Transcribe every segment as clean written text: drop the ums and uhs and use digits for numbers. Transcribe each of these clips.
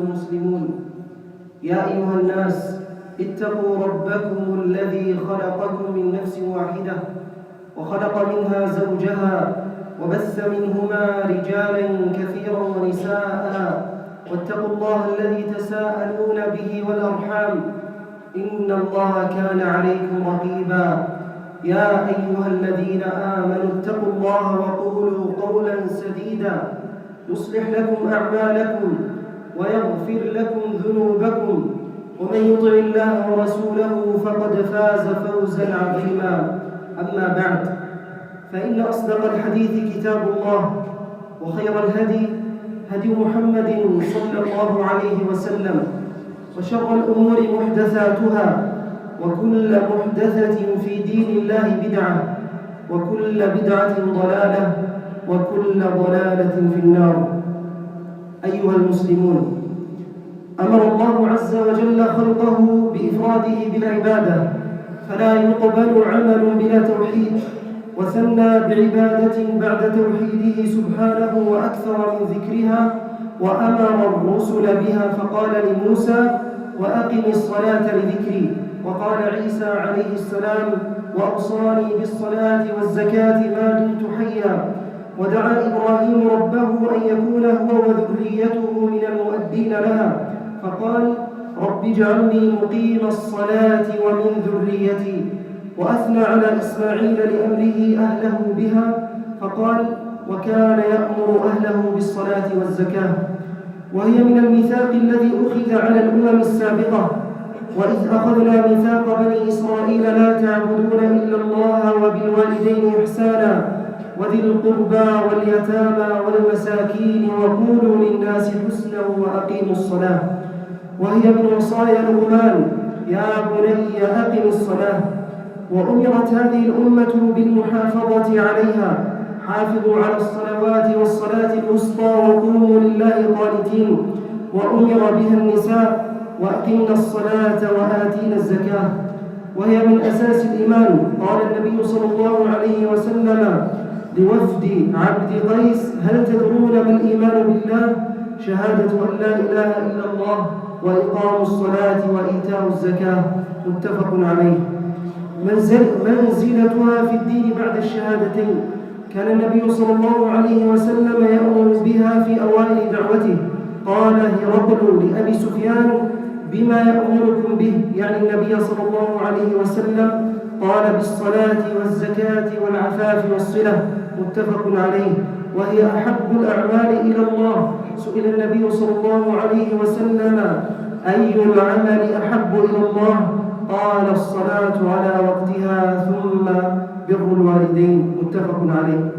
المسلمون. يا أيها الناس اتقوا ربكم الذي خلقكم من نفس واحدة وخلق منها زوجها وبث منهما رجالا كثيرا ونساء، واتقوا الله الذي تساءلون به والأرحام إن الله كان عليكم رقيبا. يا أيها الذين آمنوا اتقوا الله وقولوا قولا سديدا يصلح لكم أعمالكم ويغفر لكم ذنوبكم، ومن يطع الله ورسوله فقد فاز فوزا عظيما. أما بعد، فإن أصدق الحديث كتاب الله، وخير الهدي هدي محمد صلى الله عليه وسلم، وشر الأمور محدثاتها، وكل محدثة في دين الله بدعة، وكل بدعة ضلالة، وكل ضلالة في النار. أيها المسلمون، أمر الله عز وجل خلقه بإفراده بالعبادة، فلا يقبل عمل بلا توحيد، وثنى بعبادة بعد توحيده سبحانه وأكثر من ذكرها، وأمر الرسل بها فقال لموسى: وأقم الصلاة لذكري. وقال عيسى عليه السلام: وأوصاني بالصلاة والزكاة ما دمت حيا. ودعا إبراهيم ربه أن يكون هو وذريته من المؤدين لها، فقال: رب اجعلني مقيم الصلاة ومن ذريتي. وأثنى على إسماعيل لأمره أهله بها، فقال: وكان يأمر أهله بالصلاة والزكاة. وهي من الميثاق الذي أخذ على الأمم السابقة: وإذ أخذنا ميثاق بني إسرائيل لا تعبدون إلا الله وبالوالدين إحسانا وذي القربى واليتامى والمساكين وقولوا للناس حسنا وأقيموا الصلاة. وهي من وصايا لقمان: يا بني أقم الصلاة. وأمرت هذه الأمة بالمحافظة عليها: حافظوا على الصلوات والصلاة الوسطى وقوموا لله قانتين. وأمر بها النساء: وأقمنا الصلاة وآتينا الزكاة. وهي من أساس الإيمان. قال النبي صلى الله عليه وسلم لوفد عبد قيس: هل تدرون ما الإيمان بالله؟ شهادة أن لا إله إلا الله وإقام الصلاة وإيتاء الزكاة. متفق عليه. منزلتها في الدين بعد الشهادتين. كان النبي صلى الله عليه وسلم يأمر بها في أوائل دعوته. قال هرقل لأبي سفيان: بما يأمركم به؟ يعني النبي صلى الله عليه وسلم. قال: بالصلاة والزكاة والعفاف والصلة. متفق عليه. وهي أحب الأعمال إلى الله. سئل النبي صلى الله عليه وسلم: أي العمل أحب إلى الله؟ قال: الصلاة على وقتها ثم بر الوالدين. متفق عليه.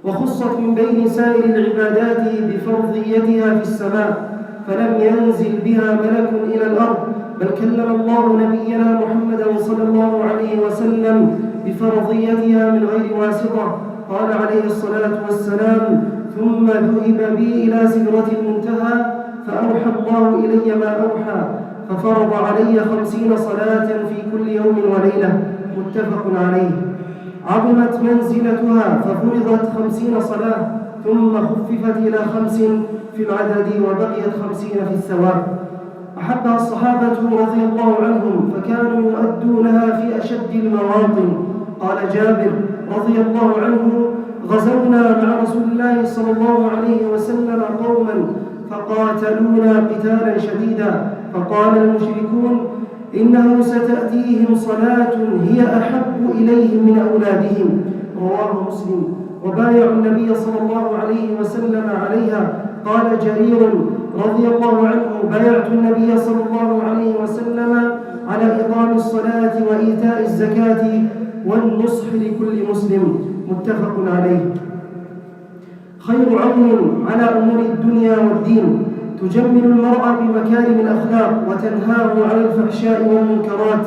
وخصت من بين سائر العبادات بفرضيتها في السماء، فلم ينزل بها ملك إلى الأرض، بل كلم الله نبينا محمدا صلى الله عليه وسلم بفرضيتها من غير واسطة. قال عليه الصلاة والسلام: ثم ذهب بي إلى سدرة المنتهى فأوحى الله إلي ما أوحى، ففرض علي 50 صلاة في كل يوم وليلة. متفق عليه. عظمت منزلتها ففرضت 50 صلاة، ثم خففت إلى 5 في العدد وبقيت 50 في الثواب. أحبها الصحابة رضي الله عنهم، فكانوا يؤدونها في أشد المواطن. قال جابر رضي الله عنه: غزونا مع رسول الله صلى الله عليه وسلم قوما فقاتلونا قتالا شديدا، فقال المشركون: إنه ستأتيهم صلاة هي أحب إليهم من أولادهم. رواه مسلم. وبايعوا النبي صلى الله عليه وسلم عليها. قال جرير رضي الله عنه: بايعت النبي صلى الله عليه وسلم على إقام الصلاة وإيتاء الزكاة والنصح لكل مسلم. متفق عليه. خير عون على أمور الدنيا والدين، تجمل المرء بمكارم الأخلاق وتنهاه عن الفحشاء والمنكرات،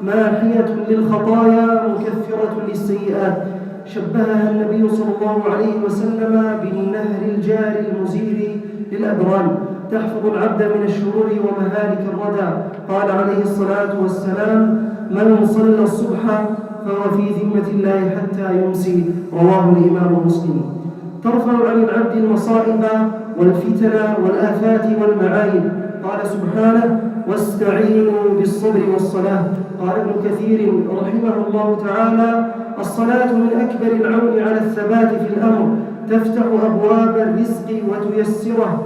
ماحية للخطايا مكفرة للسيئات. شبهها النبي صلى الله عليه وسلم بالنهر الجاري المزير للأبرار، تحفظ العبد من الشرور ومهالك الردى. قال عليه الصلاة والسلام: من صلى الصبح فهو في ذمة الله حتى يمسي. رواه الإمام مسلم. ترفع عن العبد المصائب والفتن والآفات والمعايب. قال سبحانه: واستعينوا بالصبر والصلاة. قال ابن كثير رحمه الله تعالى: الصلاة من أكبر العون على الثبات في الأمر، تفتح أبواب الرزق وتيسره.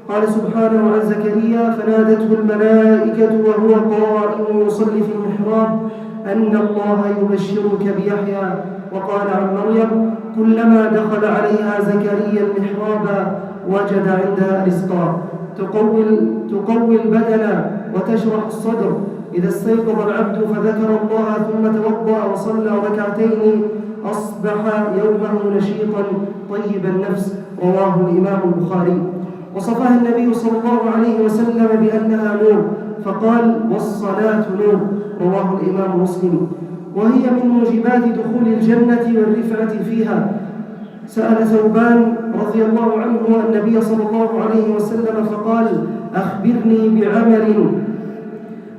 قال سبحانه عن زكريا: فنادته الملائكة وهو قائم يصلي في المحراب أن الله يبشرك بيحيى. وقال عن مريم: كلما دخل عليها زكريا المحراب وجد عندها رزقا. تقوي البدن وتشرح الصدر. إذا استيقظ العبد فذكر الله ثم توضأ وصلى ركعتين أصبح يومه نشيطا طيب النفس. رواه الإمام البخاري. وصفها النبي صلى الله عليه وسلم بأنها نور، فقال: والصلاة نور. رواه الإمام مسلم. وهي من موجبات دخول الجنة والرفعة فيها. سأل ثوبان رضي الله عنه النبي صلى الله عليه وسلم فقال: أخبرني بعمل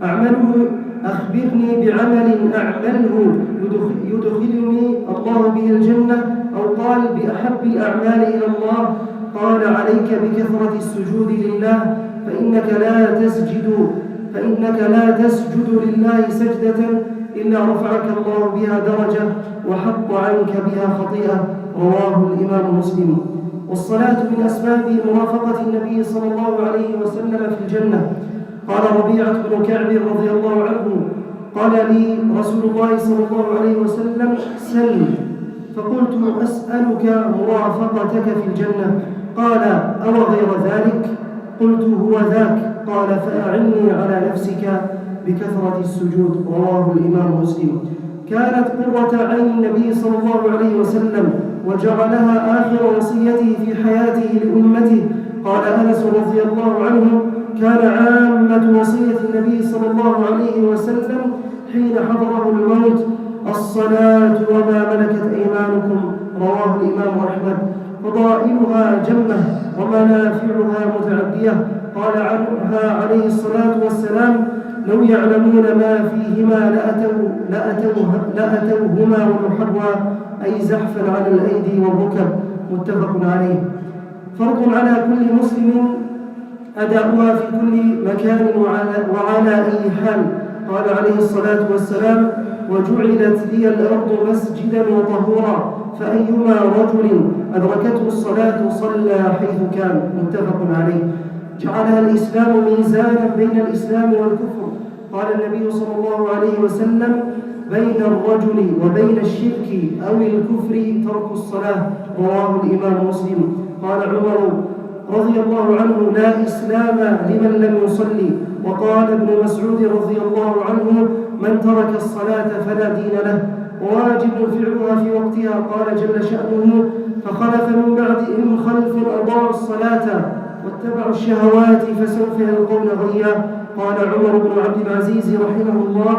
أعمله يدخلني الله به الجنة، أو قال: بأحب الأعمال إلى الله. قال: عليك بكثرة السجود لله، فإنك لا تسجد لله سجدة إلا رفعك الله بها درجة وحط عنك بها خطيئة. رواه الإمام مسلم. والصلاة من أسباب مرافقة النبي صلى الله عليه وسلم في الجنة. قال ربيعة بن كعب رضي الله عنه: قال لي رسول الله صلى الله عليه وسلم: سل. فقلت: أسألك مرافقتك في الجنة. قال: أو غير ذلك؟ قلت: هو ذاك. قال: فأعني على نفسك بكثرة السجود. رواه الإمام مسلم. كانت قرة عين النبي صلى الله عليه وسلم، وجعلها آخر وصيته في حياته لأمته. قال أنس رضي الله عنه: كان عامة وصية النبي صلى الله عليه وسلم حين حضره الموت: الصلاة وما ملكت أيمانكم. رواه الإمام أحمد. فضائلها جمة ومنافعها متعدية. قال عنها عليه الصلاة والسلام: لو يعلمون ما فيهما لأتوهما ولو أي زحفا على الأيدي والركب. متفق عليه. فرض على كل مسلم أداؤها في كل مكان وعلى أي حال. قال عليه الصلاة والسلام: وجعلت لي الأرض مسجدا وطهورا، فأيما رجل أدركته الصلاة صلى حيث كان. متفق عليه. جعلها الإسلام ميزانا بين الإسلام والكفر. قال النبي صلى الله عليه وسلم: بين الرجل وبين الشرك أو الكفر ترك الصلاة. رواه الإمام مسلم. قال عمر رضي الله عنه: لا إسلام لمن لم يصلي. وقال ابن مسعود رضي الله عنه: من ترك الصلاة فلا دين له، وواجب فعلها في وقتها. قال جل شأنه: فخلف من بعدهم خلف أضاعوا الصلاة واتبعوا الشهوات فسوف يلقون غيا. قال عمر بن عبد العزيز رحمه الله: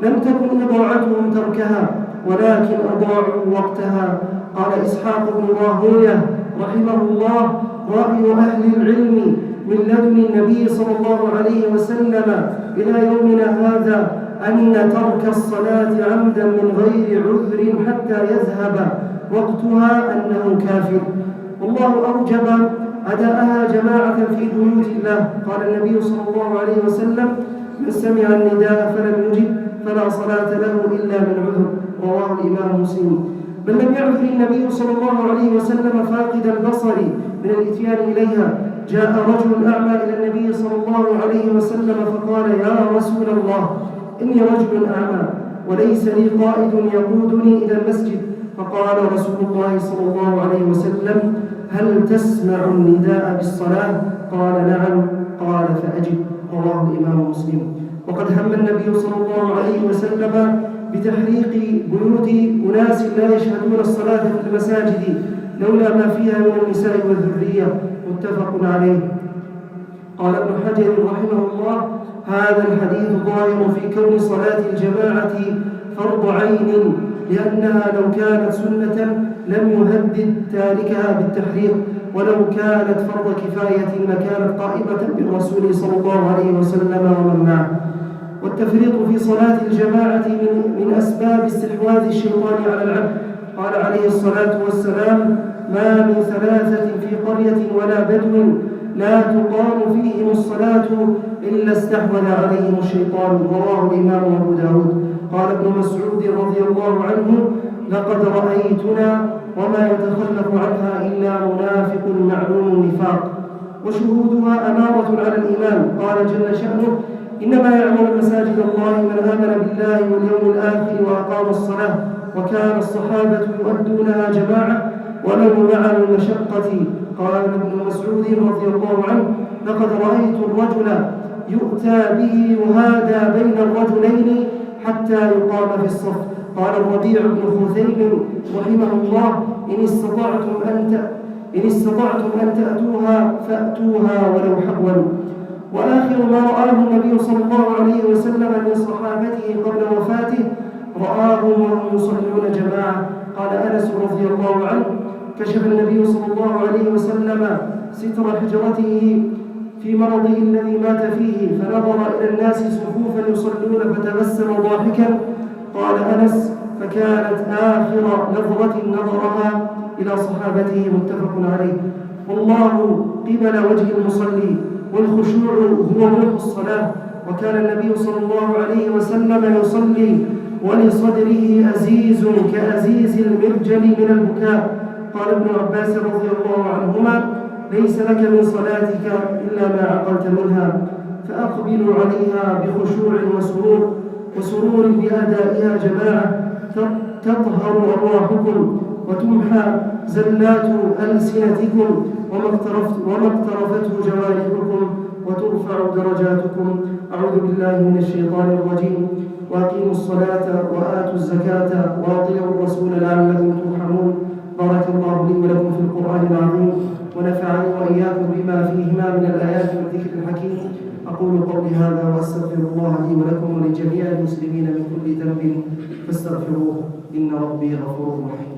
لم تكن إضاعتهم تركها ولكن أضاعوا وقتها. قال إسحاق بن راهويه رحمه الله: رأي أهل العلم من لدن النبي صلى الله عليه وسلم إلى يومنا هذا أن ترك الصلاة عمدا من غير عذر حتى يذهب وقتها أنه كافر. والله أوجب أداءها جماعة في بيوت الله. قال النبي صلى الله عليه وسلم: من سمع النداء فلم يجب فلا صلاة له إلا من عذر. رواه الإمام مسلم. بل لم يعذر النبي صلى الله عليه وسلم فاقد البصر من الإتيان إليها. جاء رجل أعمى إلى النبي صلى الله عليه وسلم فقال: يا رسول الله، إني رجل أعمى وليس لي قائد يقودني إلى المسجد. فقال رسول الله صلى الله عليه وسلم: هل تسمع النداء بالصلاة؟ قال: نعم. قال: فأجب. رواه الإمام مسلم. وقد هم النبي صلى الله عليه وسلم بتحريق بيوت أناس لا يشهدون الصلاة في المساجد لولا ما فيها من النساء والذرية. متفق عليه. قال ابن حجر رحمه الله: هذا الحديث ظاهر في كون صلاة الجماعة فرض عين، لأنها لو كانت سنة لم يهدد تاركها بالتحريق، ولو كانت فرض كفاية لكانت قائمة بالرسول صلى الله عليه وسلم ومن معه. والتفريط في صلاة الجماعة من أسباب استحواذ الشيطان على العبد. قال عليه الصلاة والسلام: ما من ثلاثة في قرية ولا بدو لا تقام فيهم الصلاة إلا استحوذ عليهم الشيطان. رواه الإمام أبو داود. قال ابن مسعود رضي الله عنه: لقد رأيتنا وما يتخلف عنها إلا منافق معلوم النفاق وشهودها أمارة على الإيمان. قال جل شأنه: إنما يعمر مساجد الله من آمن بالله واليوم الآخر وأقام الصلاة وكان الصحابة يؤدونها جماعة ولو مع المشقة. قال ابن مسعود رضي الله عنه: لقد رأيت الرجل يؤتى به يهادى بين الرجلين حتى يقام في الصف. قال الربيع بن خثيم رحمه الله: إن استطعتم أن تأتوها فأتوها ولو حقوا. وآخر ما رآه النبي صلى الله عليه وسلم من صحابته قبل وفاته رآهم وهم يصلون جماعة. قال أنس رضي الله عنه: كشف النبي صلى الله عليه وسلم ستر حجرته في مرضه الذي مات فيه فنظر إلى الناس صفوفا يصلون فتبسم ضاحكا. قال أنس: فكانت آخر نظرة نظرها إلى صحابته. متفق عليه. والله قبل وجه المصلي والخشوع هو روح الصلاة. وكان النبي صلى الله عليه وسلم يصلي ولصدره أزيز كأزيز المرجل من البكاء. قال ابن عباس رضي الله عنهما: ليس لك من صلاتك إلا ما عقلت منها، فأقبلوا عليها بخشوع وسرور بأدائها جماعة تطهر أرواحكم وتمحى زلات ألسنتكم وما اقترفته جوارحكم وترفع درجاتكم. أعوذ بالله من الشيطان الرجيم. وأقيموا الصلاة وآتوا الزكاة وأطيعوا الرسول لعلكم ترحمون. بارك الله لي ولكم في القرآن العظيم ونفعني وإياكم بما فيهما من الآيات والذكر الحكيم. أقول قولي هذا وأستغفر الله لي ولكم ولجميع المسلمين من كل ذنب فاستغفروه إن ربي غفور رحيم.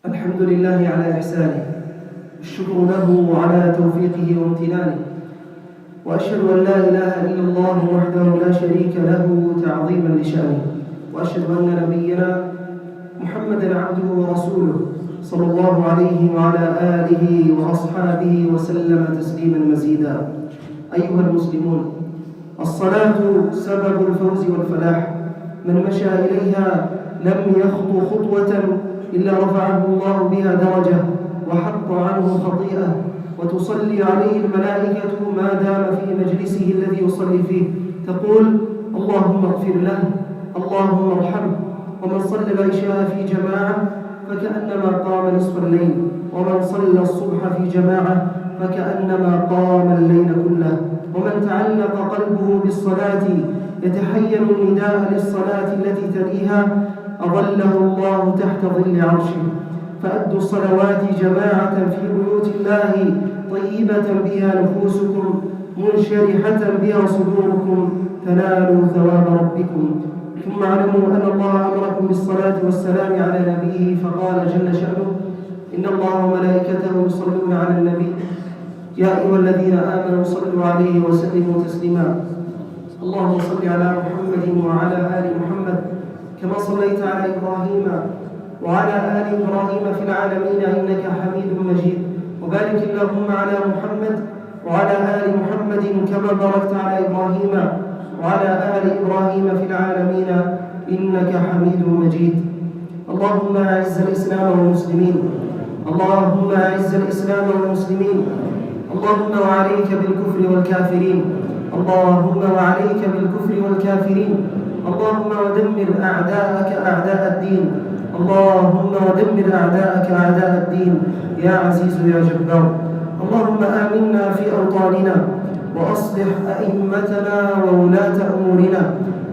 الحمد لله على إحسانه، الشكر له على توفيقه وامتنانه، وأشهد أن لا إله إلا الله وحده لا شريك له تعظيما لشأنه، وأشهد أن نبينا محمدا عبده ورسوله صلى الله عليه وعلى آله وأصحابه وسلم تسليما مزيدا. أيها المسلمون، الصلاة سبب الفوز والفلاح، من مشى إليها لم يخطو خطوة إلا رفعه الله بها درجة وحط عنه خطيئة، وتصلي عليه الملائكة ما دام في مجلسه الذي يصلي فيه، تقول: اللهم اغفر له، اللهم ارحمه. ومن صلى العشاء في جماعة فكأنما قام نصف الليل، ومن صلى الصبح في جماعة فكأنما قام الليل كله. ومن تعلق قلبه بالصلاة يتحين النداء للصلاة التي تليها أظله الله تحت ظل عرشه. فأدوا الصلوات جماعة في بيوت الله طيبة بها نفوسكم منشرحة بها صدوركم تنالوا ثواب ربكم. ثم اعلموا أن الله أمركم بالصلاة والسلام على نبيه، فقال جل شأنه: إن الله وملائكته يصلون على النبي يا أيها الذين آمنوا صلوا عليه وسلموا تسليما. اللهم صل على محمد وعلى آل محمد كما صليت على إبراهيم وعلى آل إبراهيم في العالمين إنك حميد مجيد، وبارك اللهم على محمد وعلى آل محمد كما باركت على إبراهيم وعلى آل إبراهيم في العالمين إنك حميد مجيد. اللهم أعز الإسلام والمسلمين، اللهم أعز الإسلام والمسلمين، اللهم وعليك بالكفر والكافرين، اللهم وعليك بالكفر والكافرين، اللهم ودمر أعداءك أعداء الدين، اللهم ودمر أعداءك أعداء الدين يا عزيز يا جبار. اللهم آمنا في أوطاننا وأصلح أئمتنا وولاة أمورنا،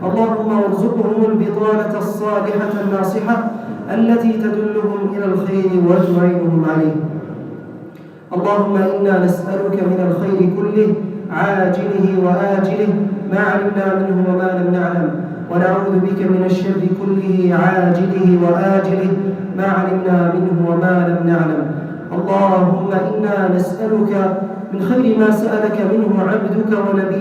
اللهم وارزقهم البطانة الصالحة الناصحة التي تدلهم إلى الخير وتعينهم عليه. اللهم إنا نسألك من الخير كله عاجله وآجله ما علمنا منه وما لم نعلم، ونعوذ بك من الشر كله عاجله وآجله ما علمنا منه وما لم نعلم. اللهم إنا نسألك من خير ما سألك منه عبدك ونبيك